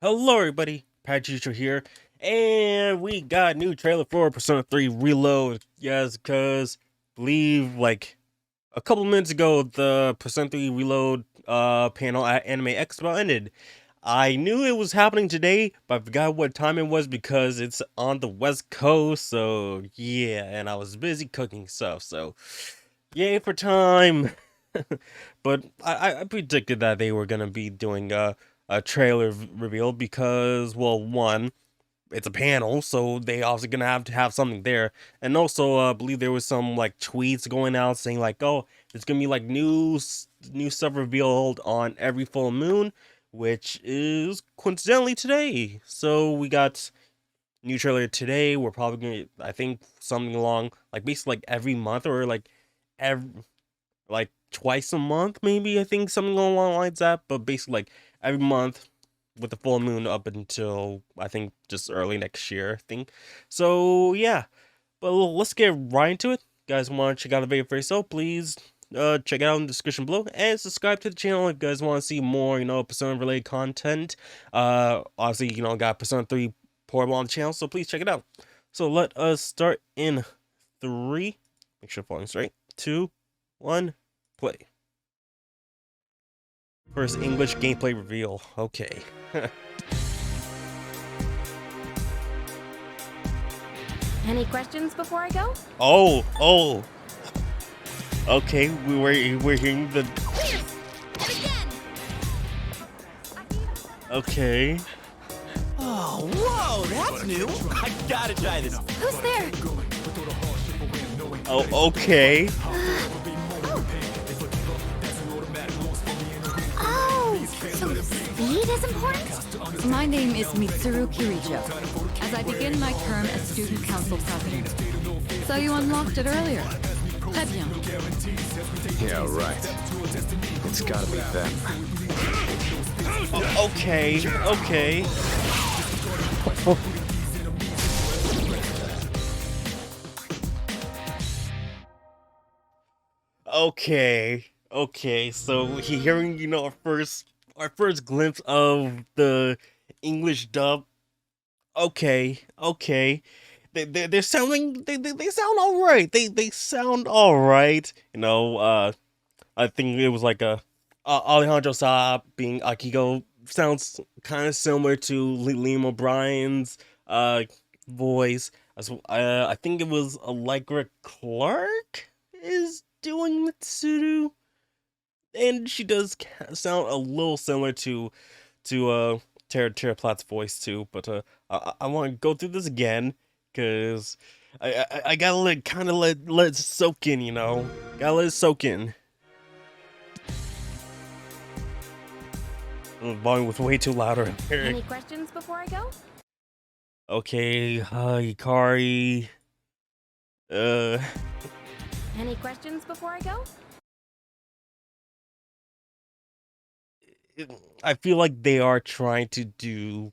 Hello everybody, Patricio here, and we got a new trailer for Persona 3 Reload. Yes, because believe like a couple minutes ago the Persona 3 Reload panel at Anime Expo ended. I knew it was happening today, but I forgot what time it was because it's on the West Coast, so yeah, and I was busy cooking stuff, so yay for time. But I predicted that they were gonna be doing a trailer reveal because, well, one, it's a panel, so they also gonna have to have something there, and also I believe there was some like tweets going out saying like, oh, it's gonna be like new stuff revealed on every full moon, which is coincidentally today. So we got new trailer today. We're probably gonna, I think, something along like basically like every month or like every like twice a month, maybe. I think something along the lines of that. But basically, like every month with the full moon up until I think just early next year. I think so. Yeah, but let's get right into it. Guys, want to check out the video for yourself? Please check it out in the description below and subscribe to the channel if you guys want to see more, Persona related content. Obviously, got Persona 3 portable on the channel, so please check it out. So let us start in 3. Make sure I'm falling straight. 2, 1, play. First English gameplay reveal. Okay. Any questions before I go? Oh. Okay, we're hearing the. Okay. Oh, whoa, that's new. I gotta try this. Who's there? Oh, okay. Oh, so speed is important? My name is Mitsuru Kirijo, as I begin my term as Student Council President. So you unlocked it earlier. Très bien. Yeah, right. It's gotta be them. Okay. Okay. So hearing, our first glimpse of the English dub. Okay. They're sounding they sound all right. They sound all right. I think it was like a Alejandro Saab being Akiko sounds kind of similar to Liam O'Brien's voice. I think it was Allegra Clark is doing Mitsuru, and she does sound a little similar to Tara Platt's voice too. But I want to go through this again because I gotta let it soak in. Gotta let it soak in. The volume was way too louder. Any questions before I go? Okay, Hikari. Uh, Any questions before I go? I feel like they are trying to do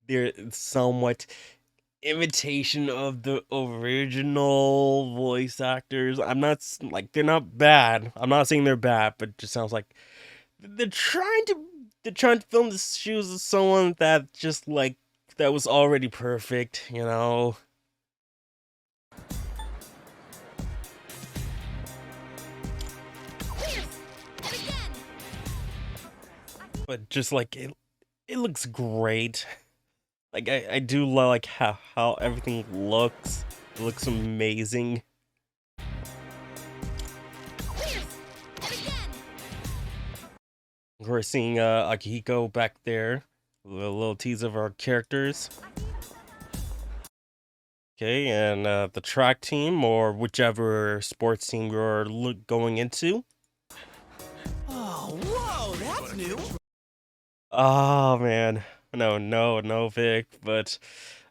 their somewhat imitation of the original voice actors. I'm not like they're not bad. I'm not saying they're bad, but it just sounds like they're trying to film the shoes of someone that just like that was already perfect. But just like it looks great. Like I do like how everything looks. It looks amazing. We're seeing Akihiko back there. A little tease of our characters. Okay, and the track team or whichever sports team you're going into. Oh, whoa, that's new. Oh man, no, Vic. But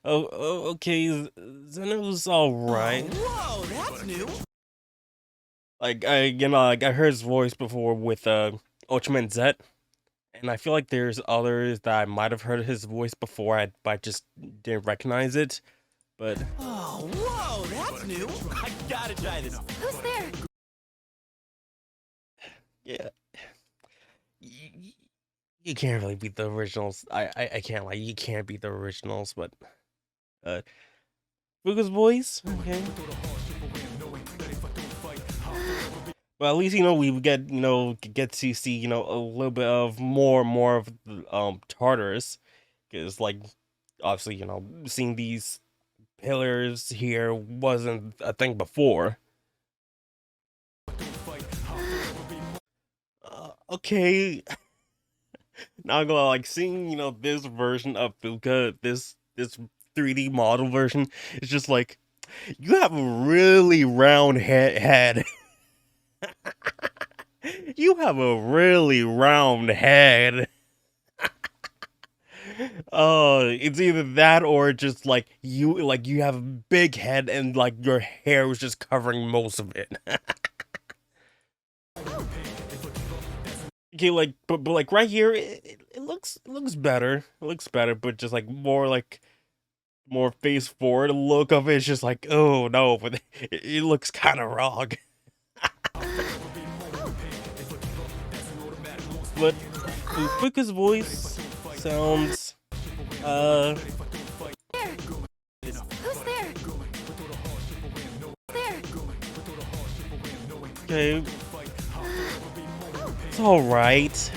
okay, Zeno's all right. Oh, whoa, that's new. Like I heard his voice before with Ultraman Z, and I feel like there's others that I might have heard his voice before, but I just didn't recognize it. But Oh, whoa, that's new. I gotta try this. Who's there? yeah, you can't really beat the originals. I can't lie, you can't beat the originals, but uh Fuga's voice, okay. Well, at least we get get to see a little bit of more of Tartarus, because like obviously seeing these pillars here wasn't a thing before. Okay, now I'm going like seeing this version of Fuka, this 3D model version. It's just like you have a really round head. You have a really round head. Oh, it's either that or just like you have a big head and like your hair was just covering most of it. Okay, like but like right here, it looks better. It looks better, but just like more face forward look of it is just like, oh no, but it looks kind of wrong. But Fuka's voice sounds uh Who's there? There. okay. It's all right.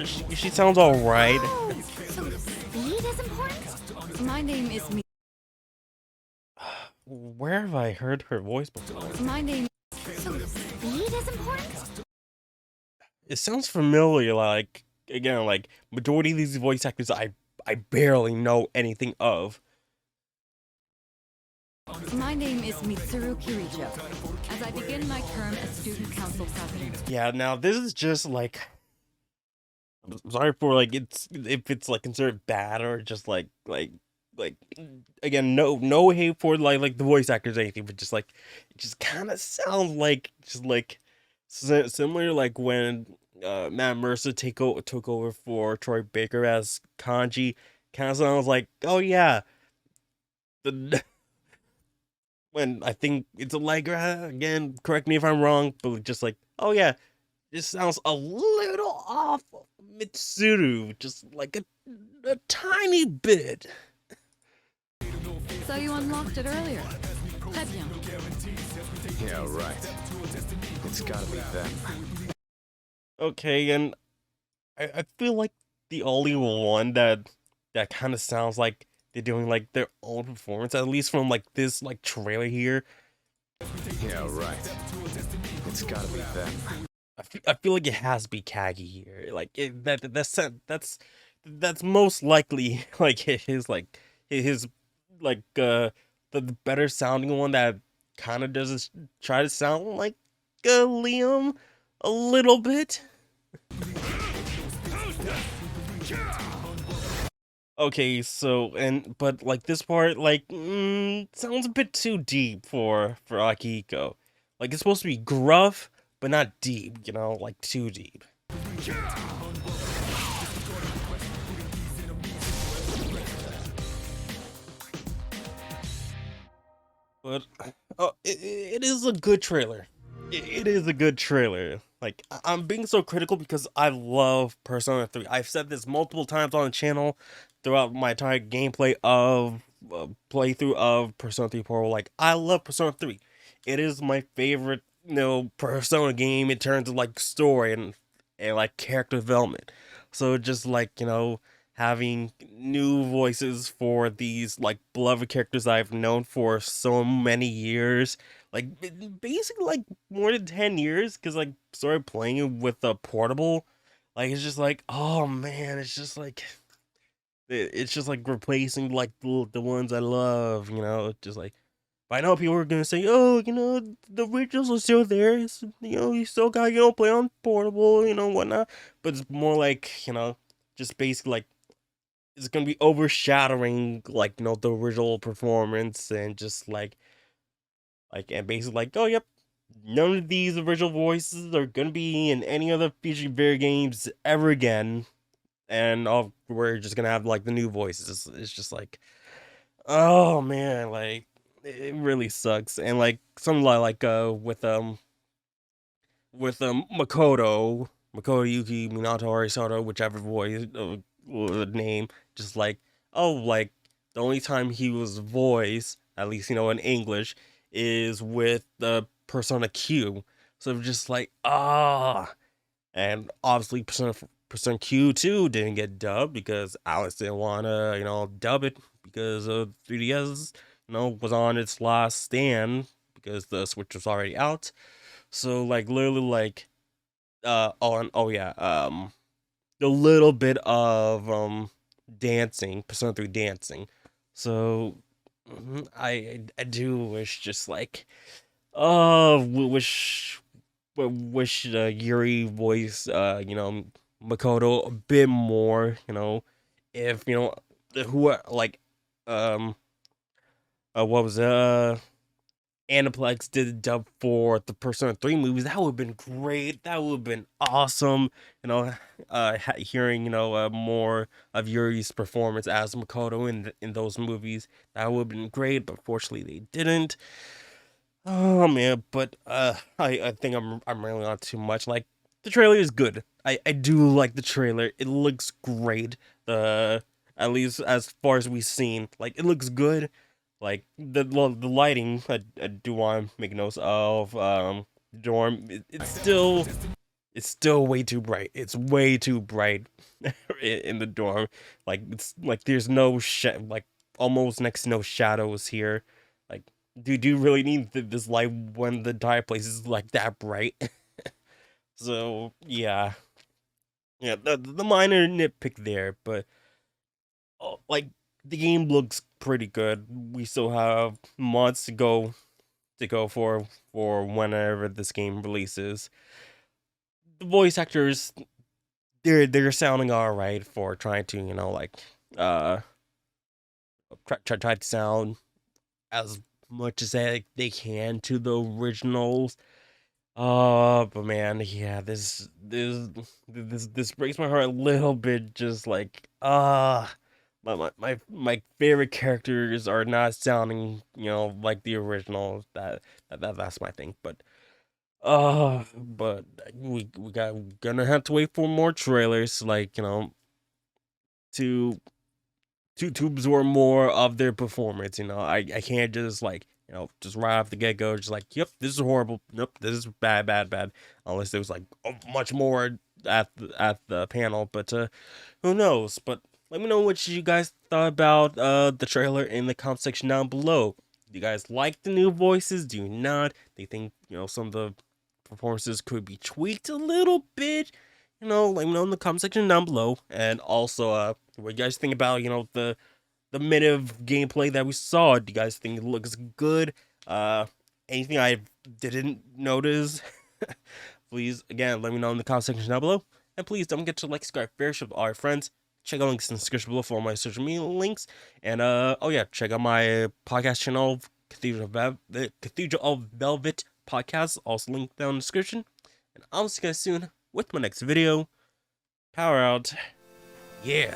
She sounds all right. Oh, so speed is important? My name is Mi. Where have I heard her voice before? My name. So speed is important? It sounds familiar. Like again, like majority of these voice actors, I barely know anything of. My name is Mitsuru Kirijo. As I begin my term as student council president. Yeah, now this is just like I'm sorry for like it's if it's like considered bad or just like again no hate for like the voice actors or anything, but just like it just kind of sounds like just like similar like when Matt Mercer took over for Troy Baker as Kanji. Kind of sounds like, oh yeah, the when I think it's Allegra again. Correct me if I'm wrong, but just like, oh yeah, this sounds a little off of Mitsuru, just like a tiny bit. So you unlocked it earlier. Très bien. Yeah, right. It's gotta be them. Okay, and I feel like the only one that kind of sounds like they're doing like their own performance, at least from like this like trailer here. Yeah, right. It's gotta be them. I feel like it has to be Kagi here. Like that's most likely like his like the better sounding one that kind of does try to sound like Liam a little bit. Okay, so but like this part like sounds a bit too deep for Akihiko. Like it's supposed to be gruff, but not deep, like too deep. But it is a good trailer. It is a good trailer. Like I'm being so critical because I love Persona 3. I've said this multiple times on the channel throughout my entire gameplay of playthrough of Persona 3 Portal. Like I love Persona 3. It is my favorite, Persona game in terms of like story and like character development. So just like, having new voices for these like beloved characters I've known for so many years, like basically like more than 10 years, because like started playing it with a portable. Like it's just like, oh man, it's just like it's just like replacing like the ones I love, just like. But I know people are gonna say, oh, the originals are still there. It's, you still got play on portable, whatnot. But it's more like just basically like it's gonna be overshadowing like the original performance, and just and basically like, oh yep, none of these original voices are gonna be in any other future video games ever again, and we're just gonna have like the new voices. It's just like, oh man, like it really sucks. And like something with Makoto Makoto Yuki, Minato Arisato, whichever voice name, just like, oh, like the only time he was voiced, at least in English, is with the Persona Q. So just like and obviously Persona Q two didn't get dubbed because Alex didn't wanna dub it because 3DS was on its last stand because the Switch was already out. So like literally like oh yeah, a little bit of dancing, Persona 3 dancing. So I do wish just like wish Yuri voice Makoto a bit more, if who like um what was Aniplex did the dub for the Persona 3 movies, that would have been great. That would have been awesome. Hearing, more of Yuri's performance as Makoto in those movies, that would have been great, but fortunately they didn't. Oh man, but I think I'm railing on too much. Like the trailer is good. I do like the trailer. It looks great. The At least as far as we've seen, like it looks good. Like the lighting, I do want to make notes of. Dorm, it's still way too bright. It's way too bright in the dorm. Like it's like there's no like almost next to no shadows here. Like, do you really need this light when the entire place is like that bright? So yeah, yeah. The minor nitpick there, but like the game looks pretty good. We still have months to go for whenever this game releases. The voice actors, they're sounding all right for trying to like uh try to sound as much as they can to the originals. But man, yeah, this breaks my heart a little bit. Just like my favorite characters are not sounding like the original. That's my thing. But we gonna have to wait for more trailers, like to to absorb more of their performance. I can't just like just right off the get go, just like, yep, this is horrible. Nope, this is bad. Unless there was like much more at the panel, but who knows? But let me know what you guys thought about the trailer in the comment section down below. Do you guys like the new voices? Do you not? Do you think some of the performances could be tweaked a little bit? Let me know in the comment section down below. And also, what you guys think about the minute of gameplay that we saw? Do you guys think it looks good? Anything I didn't notice? Please, again, let me know in the comment section down below. And please don't forget to like, subscribe, share with all your friends. Check out links in the description below for all my social media links. And oh yeah, check out my podcast channel, the Cathedral of Velvet podcast, also linked down in the description. And I'll see you guys soon with my next video. Power out. Yeah.